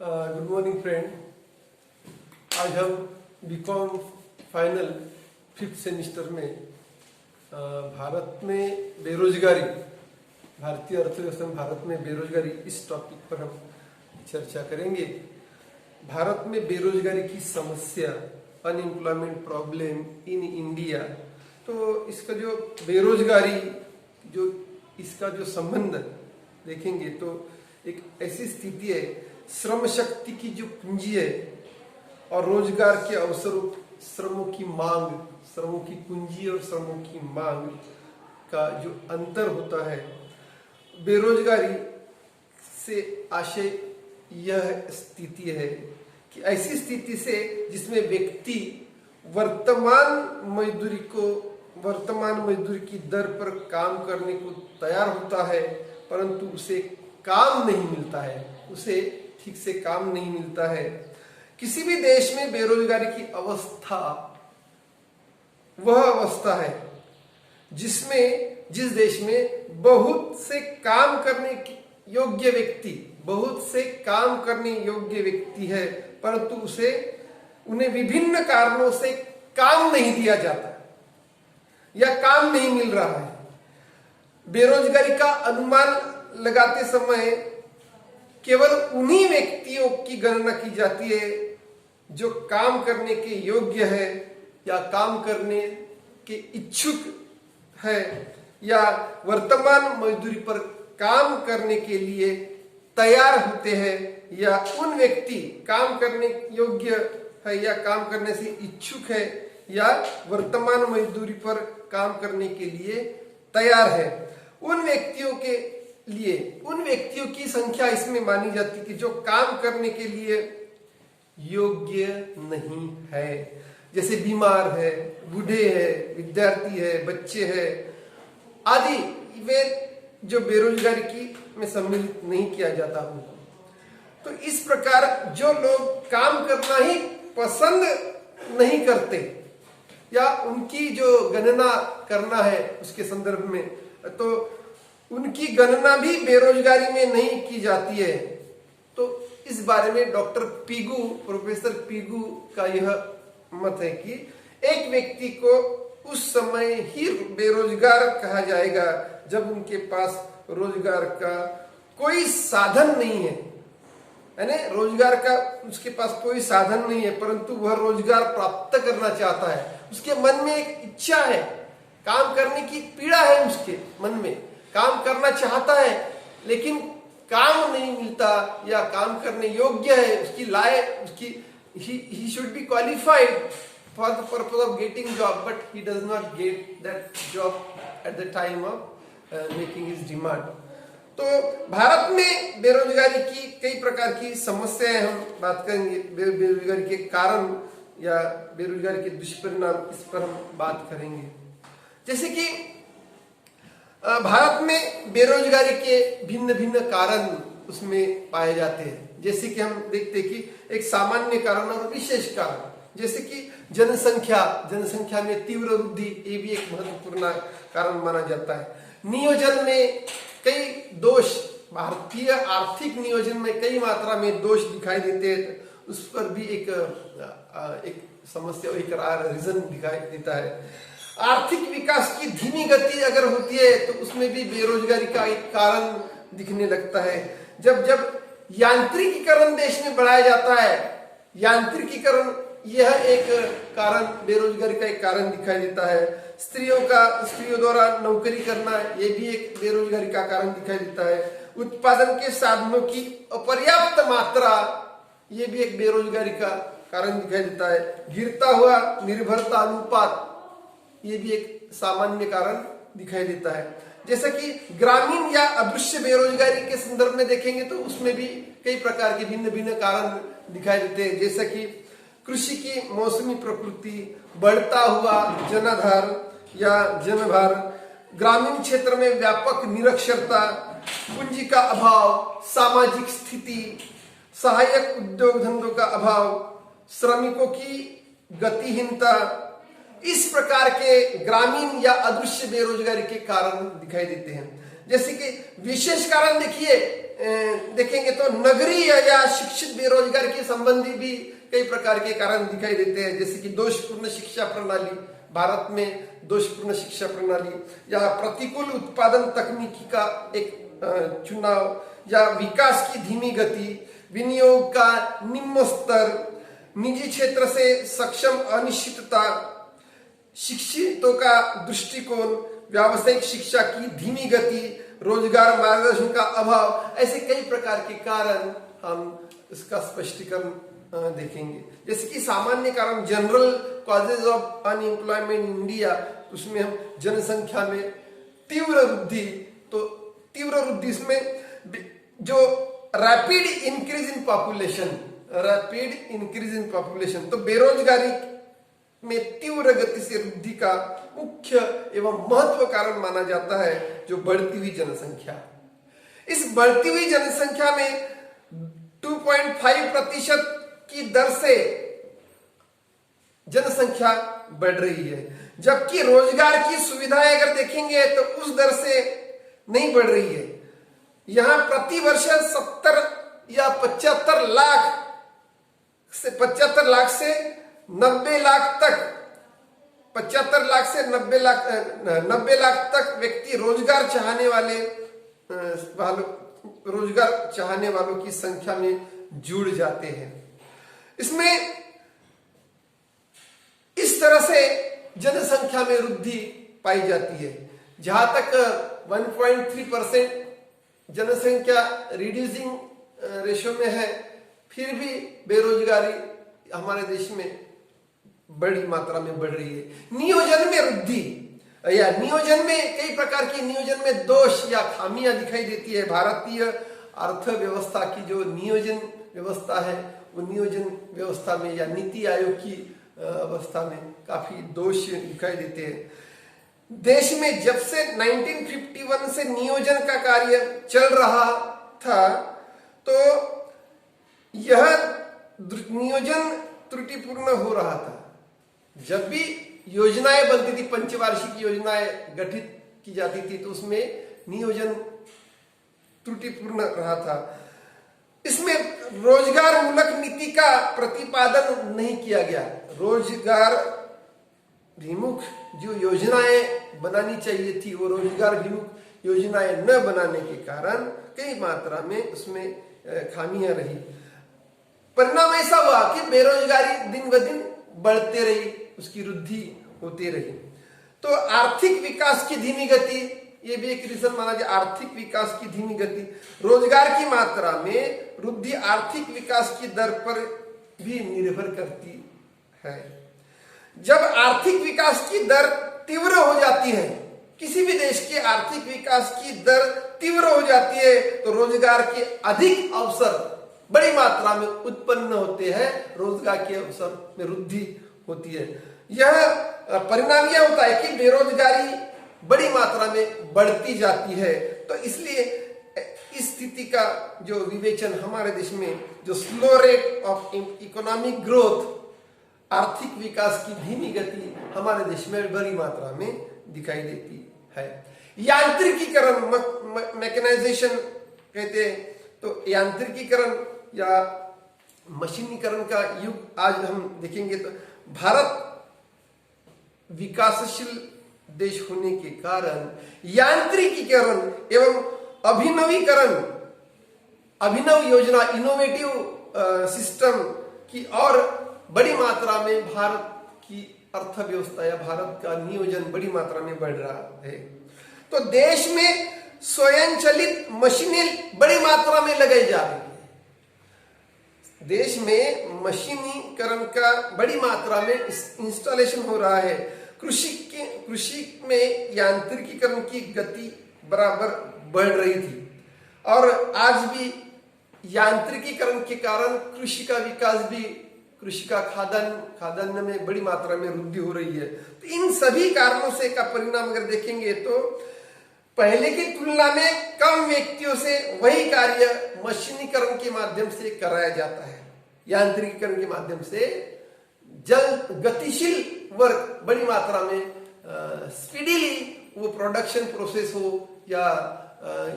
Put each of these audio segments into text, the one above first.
Good morning friend. आज हम BCom final 5th semester में भारत में बेरोजगारी, भारतीय अर्थव्यवस्था में भारत में बेरोजगारी, इस टॉपिक पर हम चर्चा करेंगे। भारत में बेरोजगारी की समस्या, अनएम्प्लॉयमेंट प्रॉब्लम इन इंडिया। तो इसका जो बेरोजगारी, जो इसका जो संबंध देखेंगे तो एक ऐसी स्थिति है, श्रम शक्ति की जो पूंजी है और रोजगार के अवसरों, श्रमों की मांग, श्रमों की पूंजी और श्रमों की मांग का जो अंतर होता है, बेरोजगारी से आशय यह स्थिति है कि ऐसी स्थिति से जिसमें व्यक्ति वर्तमान मजदूरी की दर पर काम करने को तैयार होता है, परंतु उसे काम नहीं मिलता है, उसे ठीक से काम नहीं मिलता है। किसी भी देश में बेरोजगारी की अवस्था वह अवस्था है जिस देश में बहुत से काम करने योग्य व्यक्ति है, परंतु उन्हें विभिन्न कारणों से काम नहीं दिया जाता या काम नहीं मिल रहा है। बेरोजगारी का अनुमान लगाते समय केवल उन्हीं व्यक्तियों की गणना की जाती है जो काम करने के योग्य है या काम करने के इच्छुक है या वर्तमान मजदूरी पर काम करने के लिए तैयार होते हैं, या उन व्यक्ति काम करने योग्य है या काम करने से इच्छुक है या वर्तमान मजदूरी पर काम करने के लिए तैयार है। उन व्यक्तियों की संख्या इसमें मानी जाती है कि जो काम करने के लिए योग्य नहीं है, जैसे बीमार है, बूढ़े हैं, विद्यार्थी है, बच्चे हैं आदि, वे जो बेरोजगारी की में सम्मिलित नहीं किया जाता उनको। तो इस प्रकार जो लोग काम करना ही पसंद नहीं करते या उनकी जो गणना करना है उसके संदर्भ में, तो उनकी गणना भी बेरोजगारी में नहीं की जाती है। तो इस बारे में प्रोफेसर पीगू का यह मत है कि एक व्यक्ति को उस समय ही बेरोजगार कहा जाएगा जब उनके पास रोजगार का कोई साधन नहीं है, यानी रोजगार का उसके पास कोई साधन नहीं है, परंतु वह रोजगार प्राप्त करना चाहता है। उसके मन में एक इच्छा है, काम करने की पीड़ा है, उसके मन में काम करना चाहता है लेकिन काम नहीं मिलता या काम करने योग्य है, he should be qualified for the purpose of getting job, but he does not get that job at the time of making his demand. तो भारत में बेरोजगारी की कई प्रकार की समस्याएं हम बात करेंगे, बेरोजगारी के कारण या बेरोजगारी के दुष्परिणाम, इस पर हम बात करेंगे। जैसे कि भारत में बेरोजगारी के भिन्न भिन्न कारण उसमें पाए जाते हैं। जैसे कि हम देखते हैं कि एक सामान्य कारण और विशेष कारण, जैसे कि जनसंख्या में तीव्र वृद्धि, ये भी एक महत्वपूर्ण कारण माना जाता है। नियोजन में कई दोष, भारतीय आर्थिक नियोजन में कई मात्रा में दोष दिखाई देते हैं, उस पर भी एक समस्या, एक रीजन दिखाई देता है। आर्थिक विकास की धीमी गति अगर होती है तो उसमें भी बेरोजगारी का एक कारण दिखने लगता है। जब यांत्रिकीकरण देश में बढ़ाया जाता है, यांत्रिकीकरण यह एक कारण, बेरोजगारी का एक कारण दिखाई देता है। स्त्रियों द्वारा नौकरी करना, यह भी एक बेरोजगारी का कारण दिखाई देता है। उत्पादन के साधनों की अपर्याप्त मात्रा, यह भी एक बेरोजगारी का कारण दिखाई देता है। गिरता हुआ निर्भरता अनुपात, ये भी एक सामान्य कारण दिखाई देता है। जैसा कि ग्रामीण या अदृश्य बेरोजगारी के संदर्भ में देखेंगे तो उसमें भी कई प्रकार के भिन्न भिन्न कारण दिखाई देते हैं। जैसा कि कृषि की मौसमी प्रकृति, बढ़ता हुआ जनाधार या जनभार, ग्रामीण क्षेत्र में व्यापक निरक्षरता, पूंजी का अभाव, सामाजिक स्थिति, सहायक उद्योग धंधों का अभाव, श्रमिकों की गतिहीनता, इस प्रकार के ग्रामीण या अदृश्य बेरोजगारी के कारण दिखाई देते हैं। जैसे कि विशेष कारण देखेंगे तो नगरीय या शिक्षित बेरोजगार के संबंधी भी कई प्रकार के कारण दिखाई देते हैं, जैसे कि दोषपूर्ण शिक्षा प्रणाली, भारत में दोषपूर्ण शिक्षा प्रणाली, या प्रतिकूल उत्पादन तकनीकी का एक चुनाव, या विकास की धीमी गति, विनियोग का निम्न स्तर, निजी क्षेत्र से सक्षम अनिश्चितता, शिक्षितों का दृष्टिकोण, व्यावसायिक शिक्षा की धीमी गति, रोजगार मार्गदर्शन का अभाव, ऐसे कई प्रकार के कारण हम इसका स्पष्टीकरण देखेंगे। जैसे कि सामान्य कारण general causes of unemployment in India, उसमें हम जनसंख्या में तीव्र वृद्धि, तो तीव्र वृद्धि इसमें जो रैपिड इंक्रीज इन पॉपुलेशन, तो बेरोजगारी में तीव्र गति से वृद्धि का मुख्य एवं महत्व कारण माना जाता है जो बढ़ती हुई जनसंख्या। इस बढ़ती हुई जनसंख्या में 2.5% की दर से जनसंख्या बढ़ रही है, जबकि रोजगार की सुविधाएं अगर देखेंगे तो उस दर से नहीं बढ़ रही है। यहां प्रति वर्ष 70 या 75 लाख से 90 लाख तक, 75 लाख से 90 लाख तक व्यक्ति रोजगार चाहने वालों की संख्या में जुड़ जाते हैं। इसमें इस तरह से जनसंख्या में वृद्धि पाई जाती है। जहां तक 1.3% जनसंख्या रिड्यूसिंग रेशियो में है, फिर भी बेरोजगारी हमारे देश में बड़ी मात्रा में बढ़ रही है। नियोजन में वृद्धि या नियोजन में कई प्रकार की नियोजन में दोष या खामियां दिखाई देती है। भारतीय अर्थव्यवस्था की जो नियोजन व्यवस्था है, वो नियोजन व्यवस्था में या नीति आयोग की अवस्था में काफी दोष दिखाई देते हैं। देश में जब से 1951 से नियोजन का कार्य चल रहा था, तो यह नियोजन त्रुटिपूर्ण हो रहा था। जब भी योजनाएं बनती थी, पंचवार्षिक योजनाएं गठित की जाती थी, तो उसमें नियोजन त्रुटिपूर्ण रहा था। इसमें रोजगार मूलक नीति का प्रतिपादन नहीं किया गया। रोजगार विमुख जो योजनाएं बनानी चाहिए थी, वो रोजगार विमुख योजनाएं न बनाने के कारण कई मात्रा में उसमें खामियां रही। परिणाम ऐसा हुआ कि बेरोजगारी दिन ब दिन बढ़ते रही, उसकी वृद्धि होती रही। तो आर्थिक विकास की धीमी गति, ये भी एक रीजन माना जाए। आर्थिक विकास की धीमी गति, रोजगार की मात्रा में वृद्धि आर्थिक विकास की दर पर भी निर्भर करती है। जब आर्थिक विकास की दर तीव्र हो जाती है, किसी भी देश के आर्थिक विकास की दर तीव्र हो जाती है, तो रोजगार के अधिक अवसर बड़ी मात्रा में उत्पन्न होते हैं, रोजगार के अवसर में वृद्धि होती है। यह परिणाम यह होता है कि बेरोजगारी बड़ी मात्रा में बढ़ती जाती है। तो इसलिए इस स्थिति का जो विवेचन हमारे देश में, जो slow rate of economic growth, आर्थिक विकास की धीमी गति हमारे देश में बड़ी मात्रा में दिखाई देती है। यांत्रिकीकरण, मैकेनाइजेशन कहते हैं, तो यांत्रिकीकरण या मशीनीकरण का युग आज हम देखेंगे। तो भारत विकासशील देश होने के कारण यांत्रिकीकरण एवं अभिनव योजना, इनोवेटिव सिस्टम की और बड़ी मात्रा में भारत की अर्थव्यवस्था या भारत का नियोजन बड़ी मात्रा में बढ़ रहा है। तो देश में स्वयंचलित मशीनें बड़ी मात्रा में लगाई जा रही है। देश में मशीनीकरण का बड़ी मात्रा में इंस्टॉलेशन हो रहा है। कृषि में यांत्रिकीकरण की गति बराबर बढ़ रही थी, और आज भी यांत्रिकीकरण के कारण कृषि का विकास भी, कृषि का खाद्यान्न में बड़ी मात्रा में वृद्धि हो रही है। तो इन सभी कारणों से का परिणाम अगर देखेंगे तो पहले की तुलना में कम व्यक्तियों से वही कार्य मशीनीकरण के माध्यम से कराया जाता है। यांत्रिकीकरण के माध्यम से गतिशील वर्क बड़ी मात्रा में स्पीडीली वो प्रोडक्शन प्रोसेस हो या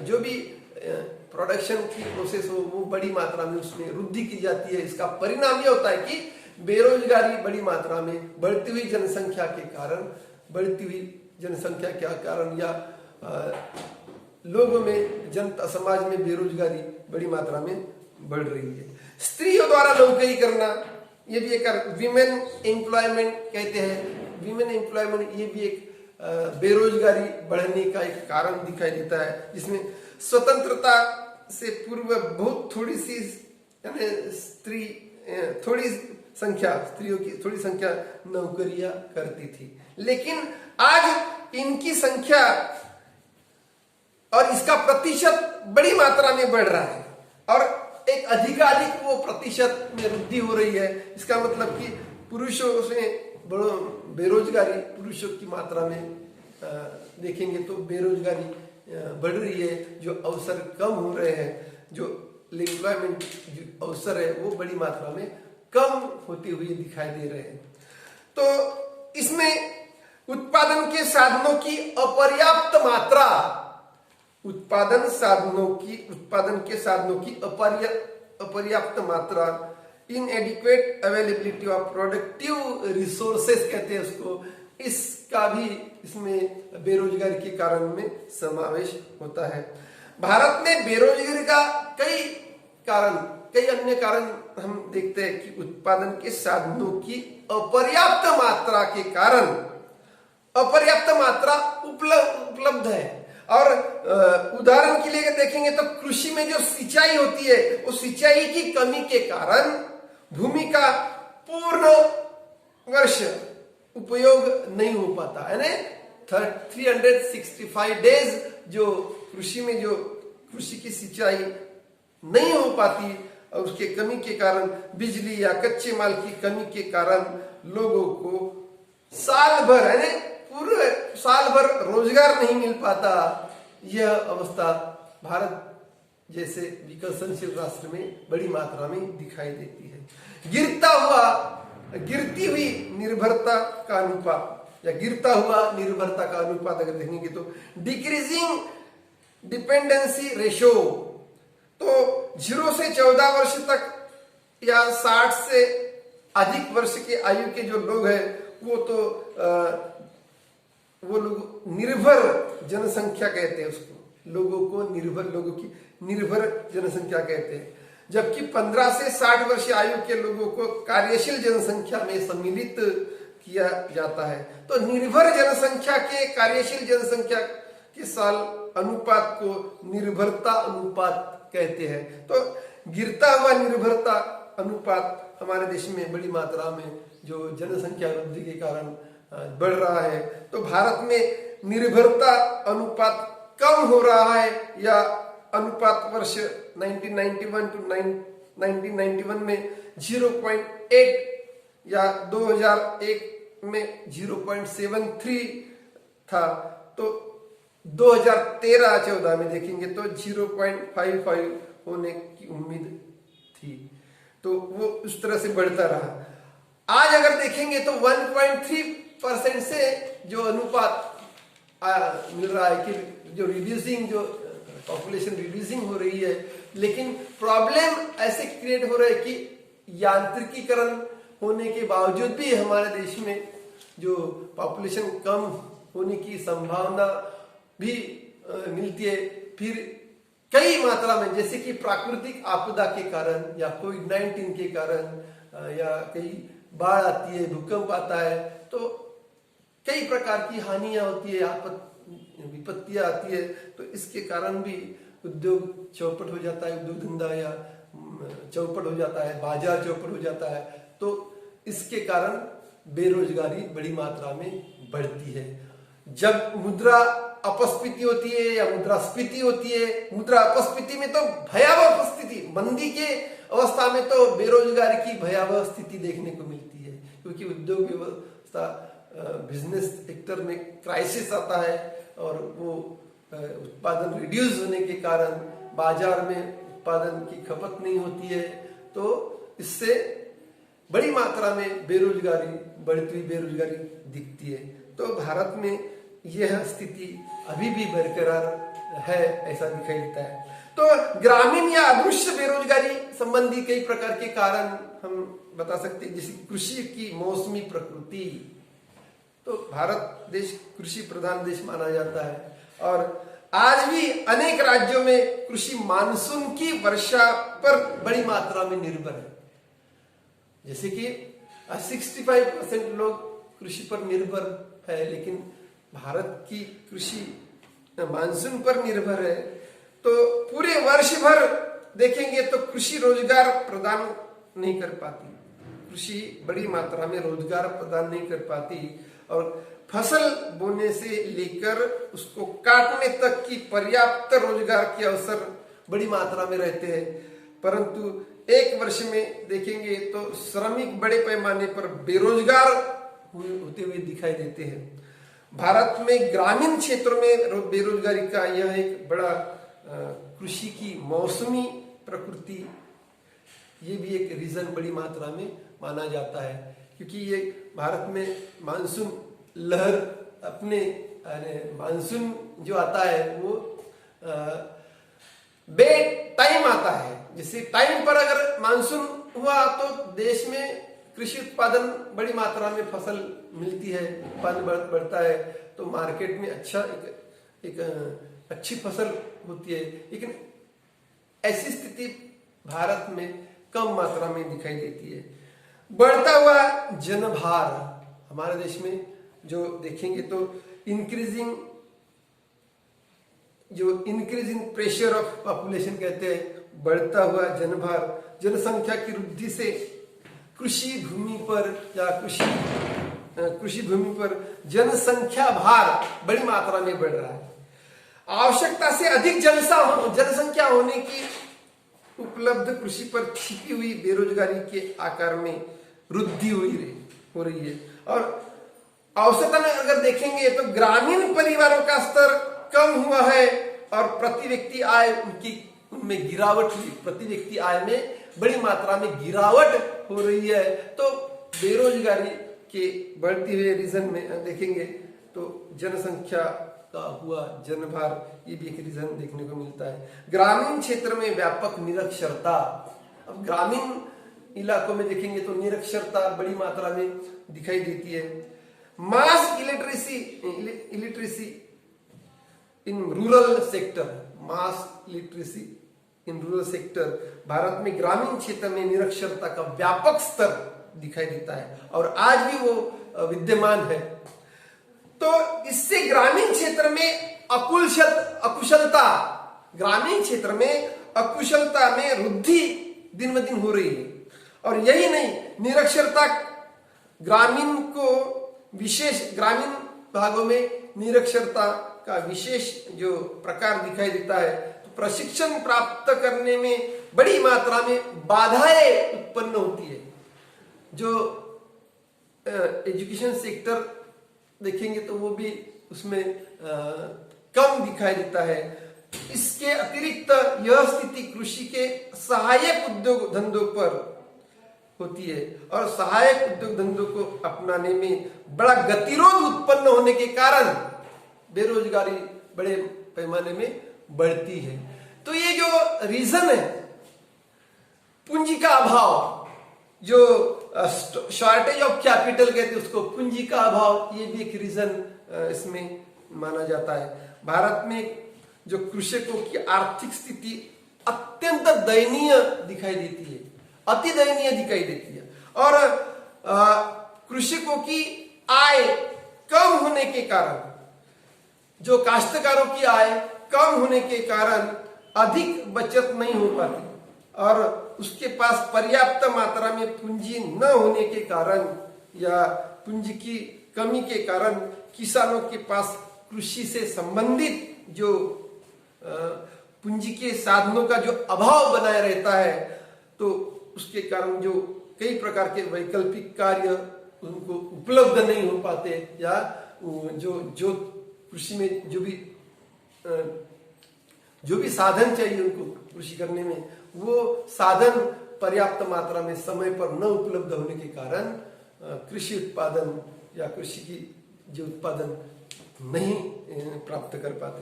जो भी प्रोडक्शन की प्रोसेस हो वो बड़ी मात्रा में उसमें वृद्धि की जाती है। इसका परिणाम यह होता है कि बेरोजगारी बड़ी मात्रा में बढ़ती हुई जनसंख्या के कारण या लोगों में, जनता समाज में बेरोजगारी बड़ी मात्रा में बढ़ रही है। स्त्रियों द्वारा नौकरी करना, ये भी एक विमेन एम्प्लॉयमेंट कहते हैं। विमेन एम्प्लॉयमेंट ये भी एक बेरोजगारी बढ़ने का एक कारण दिखाई देता है, जिसमें स्वतंत्रता से पूर्व बहुत थोड़ी सी यानी स्त्रियों की थोड़ी संख्या नौकरियां करती थी, लेकिन आज इनकी संख्या और इसका प्रतिशत बड़ी मात्रा में बढ़ रहा है और एक अधिकाधिक वो प्रतिशत में वृद्धि हो रही है। इसका मतलब कि पुरुषों से बेरोजगारी, पुरुषों की मात्रा में देखेंगे तो बेरोजगारी बढ़ रही है, जो अवसर कम हो रहे हैं, जो एम्प्लॉयमेंट जो अवसर है वो बड़ी मात्रा में कम होते हुए दिखाई दे रहे हैं। तो इसमें उत्पादन के साधनों की अपर्याप्त मात्रा, उत्पादन के साधनों की अपर्याप्त मात्रा, इनएडिक्वेट अवेलेबिलिटी ऑफ प्रोडक्टिव रिसोर्सेस कहते हैं उसको, इसका भी इसमें बेरोजगारी के कारण में समावेश होता है। भारत में बेरोजगारी का कई अन्य कारण हम देखते हैं कि उत्पादन के साधनों की अपर्याप्त मात्रा के कारण, अपर्याप्त मात्रा उपलब्ध है। और उदाहरण के लिए अगर देखेंगे तो कृषि में जो सिंचाई होती है, वो सिंचाई की कमी के कारण भूमि का पूर्ण वर्ष उपयोग नहीं हो पाता है। 365 डेज जो कृषि की सिंचाई नहीं हो पाती और उसके कमी के कारण, बिजली या कच्चे माल की कमी के कारण लोगों को पूरे साल भर रोजगार नहीं मिल पाता। यह अवस्था भारत जैसे विकसनशील राष्ट्र में बड़ी मात्रा में दिखाई देती है। गिरती हुई निर्भरता का अनुपात या गिरता हुआ निर्भरता का अनुपात अगर देखेंगे तो डिक्रीजिंग डिपेंडेंसी रेशो, तो 0 से 14 वर्ष तक या 60 से अधिक वर्ष के आयु के जो लोग हैं वो लोग निर्भर जनसंख्या कहते हैं उसको, लोगों की निर्भर जनसंख्या कहते हैं। जबकि 15 से 60 वर्ष आयु के लोगों को कार्यशील जनसंख्या में सम्मिलित किया जाता है। तो निर्भर जनसंख्या के कार्यशील जनसंख्या के साल अनुपात को निर्भरता अनुपात कहते हैं। तो गिरता हुआ निर्भरता अनुपात हमारे देश में बड़ी मात्रा में जो जनसंख्या वृद्धि के कारण बढ़ रहा है। तो भारत में निर्भरता अनुपात कम हो रहा है, या अनुपात वर्ष 1991 to 1991 में 0.8 या 2001 में 0.73 था। तो 2013-14 में देखेंगे तो 0.55 होने की उम्मीद थी, तो वो उस तरह से बढ़ता रहा। आज अगर देखेंगे तो 1.3% से जो अनुपात मिल रहा है कि जो पॉपुलेशन रिड्यूसिंग हो रही है, लेकिन प्रॉब्लम ऐसे क्रिएट हो रहा है कि यांत्रिकीकरण होने के बावजूद भी हमारे देश में जो पॉपुलेशन कम होने की संभावना भी मिलती है। फिर कई मात्रा में, जैसे कि प्राकृतिक आपदा के कारण या कोविड-19 के कारण या कई बाढ़ आती है, भूकंप आता है, तो कई प्रकार की हानियां होती है, विपत्तियां आती है। तो इसके कारण भी उद्योग चौपट हो जाता है, उद्योग धंधा या चौपट हो जाता है, बाजार चौपट हो जाता है। तो इसके कारण बेरोजगारी बड़ी मात्रा में बढ़ती है। जब मुद्रा अपस्फीति होती है या मुद्रास्फीति होती है, मुद्रा अपस्फीति में तो भयावह स्थिति, मंदी के अवस्था में तो बेरोजगारी की भयावह स्थिति देखने को मिलती है, क्योंकि उद्योग व्यवस्था, बिजनेस सेक्टर में क्राइसिस आता है और वो उत्पादन रिड्यूस होने के कारण बाजार में उत्पादन की खपत नहीं होती है। तो इससे बड़ी मात्रा में बढ़ती हुई बेरोजगारी दिखती है। तो भारत में यह स्थिति अभी भी बरकरार है, ऐसा दिखाई देता है। तो ग्रामीण या अदृश्य बेरोजगारी संबंधी कई प्रकार के कारण हम बता सकते हैं, जैसे कृषि की मौसमी प्रकृति। तो भारत देश कृषि प्रधान देश माना जाता है और आज भी अनेक राज्यों में कृषि मानसून की वर्षा पर बड़ी मात्रा में निर्भर है। जैसे कि 65% लोग कृषि पर निर्भर है, लेकिन भारत की कृषि मानसून पर निर्भर है। तो पूरे वर्ष भर देखेंगे तो कृषि रोजगार प्रदान नहीं कर पाती, कृषि बड़ी मात्रा में रोजगार प्रदान नहीं कर पाती और फसल बोने से लेकर उसको काटने तक की पर्याप्त रोजगार के अवसर बड़ी मात्रा में रहते हैं, परंतु एक वर्ष में देखेंगे तो श्रमिक बड़े पैमाने पर बेरोजगार होते हुए दिखाई देते हैं। भारत में ग्रामीण क्षेत्रों में बेरोजगारी का यह एक बड़ा कृषि की मौसमी प्रकृति, ये भी एक रीजन बड़ी मात्रा में माना जाता है, क्योंकि ये भारत में मानसून लहर अपने मानसून जो आता है वो बे टाइम आता है। जैसे टाइम पर अगर मानसून हुआ तो देश में कृषि उत्पादन बड़ी मात्रा में फसल मिलती है, उत्पादन बढ़ता है, तो मार्केट में अच्छा एक अच्छी फसल होती है। लेकिन ऐसी स्थिति भारत में कम मात्रा में दिखाई देती है। बढ़ता हुआ जनभार हमारे देश में जो देखेंगे तो इंक्रीजिंग प्रेशर ऑफ पॉपुलेशन कहते हैं, बढ़ता हुआ जनभार, जनसंख्या की वृद्धि से कृषि भूमि पर जनसंख्या भार बड़ी मात्रा में बढ़ रहा है। आवश्यकता से अधिक जनसंख्या होने की उपलब्ध कृषि पर छिपी हुई बेरोजगारी के आकार में वृद्धि हो रही है। और औसतन अगर देखेंगे तो ग्रामीण परिवारों का स्तर कम हुआ है और प्रति व्यक्ति आय उनमें गिरावट हुई, प्रति व्यक्ति आय में बड़ी मात्रा में गिरावट हो रही है। तो बेरोजगारी के बढ़ती हुए रीजन में देखेंगे तो जनसंख्या का हुआ जनभार, ये भी एक रीजन देखने को मिलता है। ग्रामीण क्षेत्र में व्यापक निरक्षरता, अब ग्रामीण इलाकों में देखेंगे तो निरक्षरता बड़ी मात्रा में दिखाई देती है। Mass illiteracy in rural sector, Bharat में ग्रामीण क्षेत्र में निरक्षरता का व्यापक स्तर दिखाई देता है और आज भी वो विद्यमान है। तो इससे ग्रामीण क्षेत्र में अकुशलता में वृद्धि दिन ब दिन हो रही है। और यही नहीं, निरक्षरता ग्रामीण भागों में निरक्षरता का विशेष जो प्रकार दिखाई देता है। तो प्रशिक्षण प्राप्त करने में बड़ी मात्रा में बाधाएं उत्पन्न होती है। जो एजुकेशन सेक्टर देखेंगे तो वो भी उसमें कम दिखाई देता है। इसके अतिरिक्त यह स्थिति कृषि के सहायक उद्योग धंधों पर होती है और सहायक उद्योग धंधों को अपनाने में बड़ा गतिरोध उत्पन्न होने के कारण बेरोजगारी बड़े पैमाने में बढ़ती है। तो ये जो रीजन है, पूंजी का अभाव, जो शॉर्टेज ऑफ कैपिटल कहते हैं उसको, पूंजी का अभाव, ये भी एक रीजन इसमें माना जाता है। भारत में जो कृषकों की आर्थिक स्थिति अत्यंत दयनीय दिखाई देती है, अति दयनीय दिखाई देती है और कृषकों की आय कम होने के कारण, जो काश्तकारों की आय कम होने के कारण अधिक बचत नहीं हो पाती और उसके पास पर्याप्त मात्रा में पूंजी न होने के कारण या पूंजी की कमी के कारण किसानों के पास कृषि से संबंधित जो पूंजी के साधनों का जो अभाव बनाए रहता है, तो उसके कारण जो कई प्रकार के वैकल्पिक कार्य उनको उपलब्ध नहीं हो पाते या जो कृषि में जो भी साधन चाहिए उनको कृषि करने में, वो साधन पर्याप्त मात्रा में समय पर न उपलब्ध होने के कारण कृषि उत्पादन या कृषि की जो उत्पादन नहीं प्राप्त कर पाते।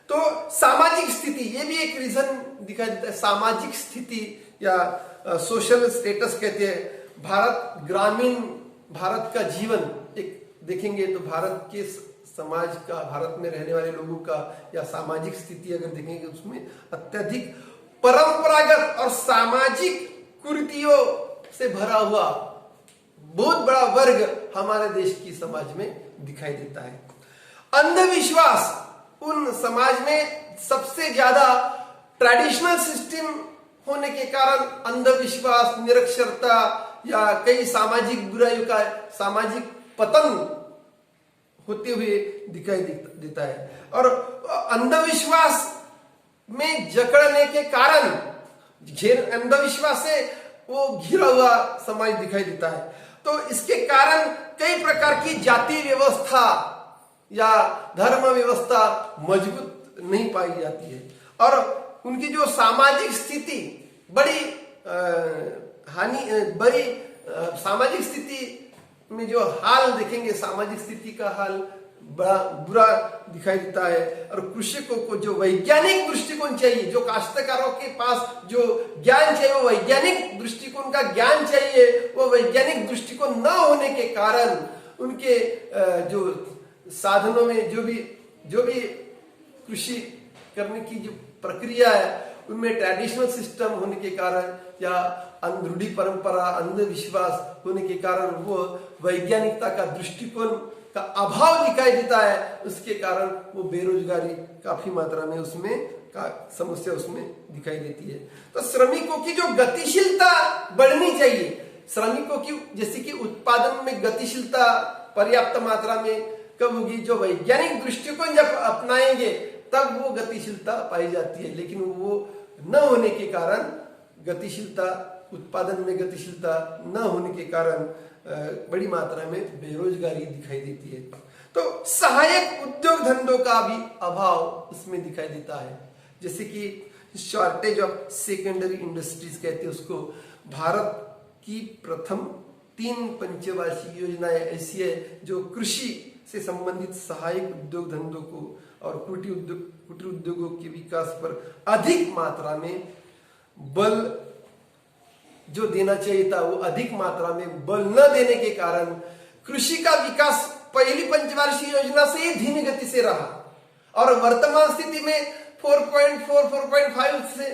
तो सामाजिक स्थिति, ये भी एक रीजन दिखाई देता है। सामाजिक स्थिति या सोशल स्टेटस कहते हैं। भारत, ग्रामीण भारत का जीवन एक देखेंगे तो भारत के समाज का, भारत में रहने वाले लोगों का या सामाजिक स्थिति अगर देखेंगे उसमें अत्यधिक परंपरागत और सामाजिक कुरीतियों से भरा हुआ बहुत बड़ा वर्ग हमारे देश की समाज में दिखाई देता है। अंधविश्वास, उन समाज में सबसे ज्यादा ट्रेडिशनल सिस्टम होने के कारण अंधविश्वास, निरक्षरता या कई सामाजिक बुराइयों का सामाजिक पतन होते हुए दिखाई देता है। और अंधविश्वास में जकड़ने के कारण, अंधविश्वास से वो घिरा हुआ समाज दिखाई देता है। तो इसके कारण कई प्रकार की जाति व्यवस्था या धर्म व्यवस्था मजबूत नहीं पाई जाती है और उनकी जो सामाजिक स्थिति बड़ी सामाजिक स्थिति में जो हाल देखेंगे, सामाजिक स्थिति का हाल बड़ा बुरा दिखाई देता है। और कृषकों को जो वैज्ञानिक दृष्टिकोण चाहिए, जो काश्तकारों के पास जो ज्ञान चाहिए, वो वैज्ञानिक दृष्टिकोण का ज्ञान चाहिए, वो वैज्ञानिक दृष्टिकोण न होने के कारण उनके जो साधनों में जो भी कृषि करने की जो प्रक्रिया है उनमें ट्रेडिशनल सिस्टम होने के कारण या रूढ़ि परंपरा, अंधविश्वास होने के कारण वो वैज्ञानिकता का दृष्टिकोण का अभाव दिखाई देता है। उसके कारण वो बेरोजगारी काफी मात्रा में उसमें का समस्या उसमें दिखाई देती है। तो श्रमिकों की जो गतिशीलता बढ़नी चाहिए, श्रमिकों की जैसे कि उत्पादन में गतिशीलता पर्याप्त मात्रा में कब होगी, जो वैज्ञानिक दृष्टिकोण जब अपनाएंगे तब वो गतिशीलता पाई जाती है। लेकिन वो न होने के कारण गतिशीलता, उत्पादन में गतिशीलता न होने के कारण बड़ी मात्रा में बेरोजगारी दिखाई देती है। तो सहायक उद्योग धंधों का भी अभाव उसमें दिखाई देता है। जैसे कि शॉर्टेज ऑफ सेकेंडरी इंडस्ट्रीज कहते हैं उसको। भारत की प्रथम 3 पंचवार्षिक योजनाएं ऐसी है जो कृषि से संबंधित सहायक उद्योग धंधों को और कुटीर उद्योगों के विकास पर अधिक मात्रा में बल जो देना चाहिए था वो अधिक मात्रा में बल न देने के कारण कृषि का विकास पहली पंचवार्षिक योजना से ही धीमी गति से रहा और वर्तमान स्थिति में 4.4, 4.5 से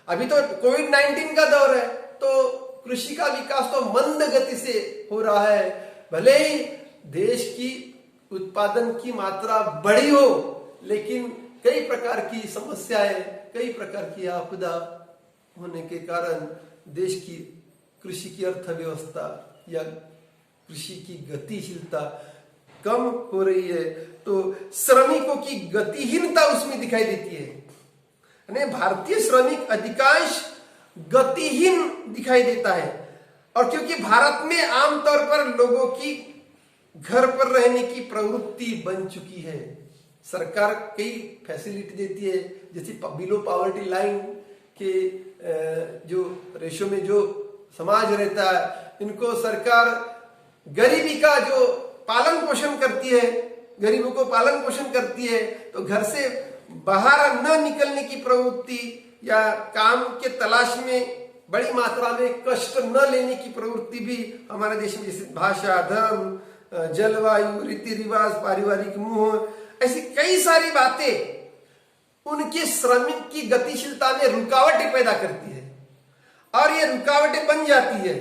अभी तो कोविड-19 का दौर है तो कृषि का विकास तो मंद गति से हो रहा है। भले ही देश की उत्पादन की मात्रा बढ़ी हो लेकिन कई प्रकार की समस्याएं, कई प्रकार की आपदा होने के कारण देश की कृषि की अर्थव्यवस्था या कृषि की गतिशीलता कम हो रही है। तो श्रमिकों की गतिहीनता उसमें दिखाई देती है। भारतीय श्रमिक अधिकांश गतिहीन दिखाई देता है और क्योंकि भारत में आमतौर पर लोगों की घर पर रहने की प्रवृत्ति बन चुकी है, सरकार कई फैसिलिटी देती है। जैसे बिलो पॉवर्टी लाइन के जो रेशो में जो समाज रहता है इनको सरकार गरीबी का जो पालन पोषण करती है, गरीबों को पालन पोषण करती है। तो घर से बाहर न निकलने की प्रवृत्ति या काम के तलाश में बड़ी मात्रा में कष्ट न लेने की प्रवृत्ति भी हमारे देश में, जैसे भाषा, धर्म, जलवायु, रीति रिवाज, पारिवारिक मोह, ऐसी कई सारी बातें उनके श्रमिक की गतिशीलता में रुकावटें पैदा करती है और ये रुकावटें बन जाती है।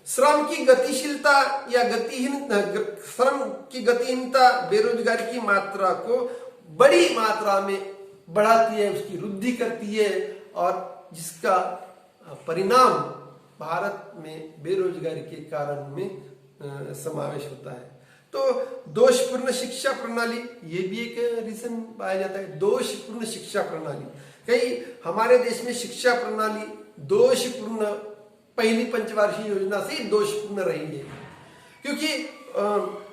श्रम की गतिशीलता या श्रम की गतिहीनता बेरोजगारी की मात्रा को बड़ी मात्रा में बढ़ाती है, उसकी वृद्धि करती है और जिसका परिणाम भारत में बेरोजगारी के कारण में समावेश होता है। तो दोषपूर्ण शिक्षा प्रणाली, ये भी एक रीजन पाया जाता है। दोषपूर्ण शिक्षा प्रणाली, कई हमारे देश में शिक्षा प्रणाली दोषपूर्ण पहली पंचवार्षिक योजना से दोषपूर्ण रही है क्योंकि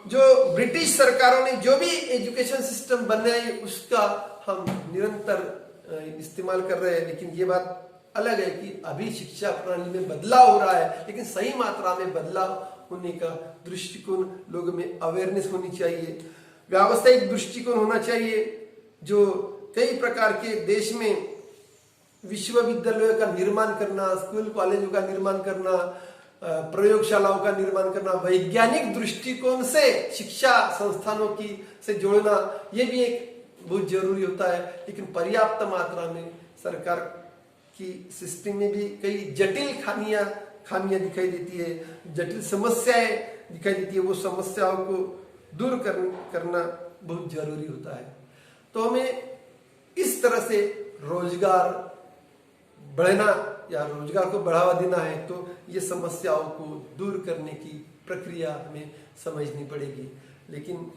जो ब्रिटिश सरकारों ने जो भी एजुकेशन सिस्टम बनाए उसका हम निरंतर इस्तेमाल कर रहे हैं। लेकिन ये बात अलग है कि अभी शिक्षा प्रणाली में बदलाव हो रहा है, लेकिन सही मात्रा में बदलाव होने का दृष्टिकोण लोगों में अवेयरनेस होनी चाहिए, व्यावसायिक दृष्टिकोण होना चाहिए। जो कई प्रकार के देश में विश्वविद्यालयों का निर्माण करना, स्कूल कॉलेजों का निर्माण करना, प्रयोगशालाओं का निर्माण करना, वैज्ञानिक दृष्टिकोण से शिक्षा संस्थानों की से जोड़ना, ये भी एक बहुत जरूरी होता है। लेकिन पर्याप्त मात्रा में सरकार की सिस्टम में भी कई जटिल खामियां दिखाई देती है, जटिल समस्याएं दिखाई देती है। वो समस्याओं को दूर करना बहुत जरूरी होता है। तो हमें इस तरह से रोजगार बढ़ाना या रोजगार को बढ़ावा देना है तो ये समस्याओं को दूर करने की प्रक्रिया हमें समझनी पड़ेगी। लेकिन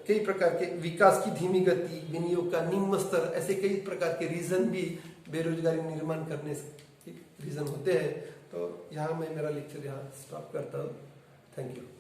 कई प्रकार के विकास की धीमी गति, विनियोग का निम्न स्तर, ऐसे कई प्रकार के रीजन भी बेरोजगारी निर्माण करने के रीजन होते हैं। तो यहाँ मैं मेरा लेक्चर यहाँ स्टॉप करता हूँ। Thank you.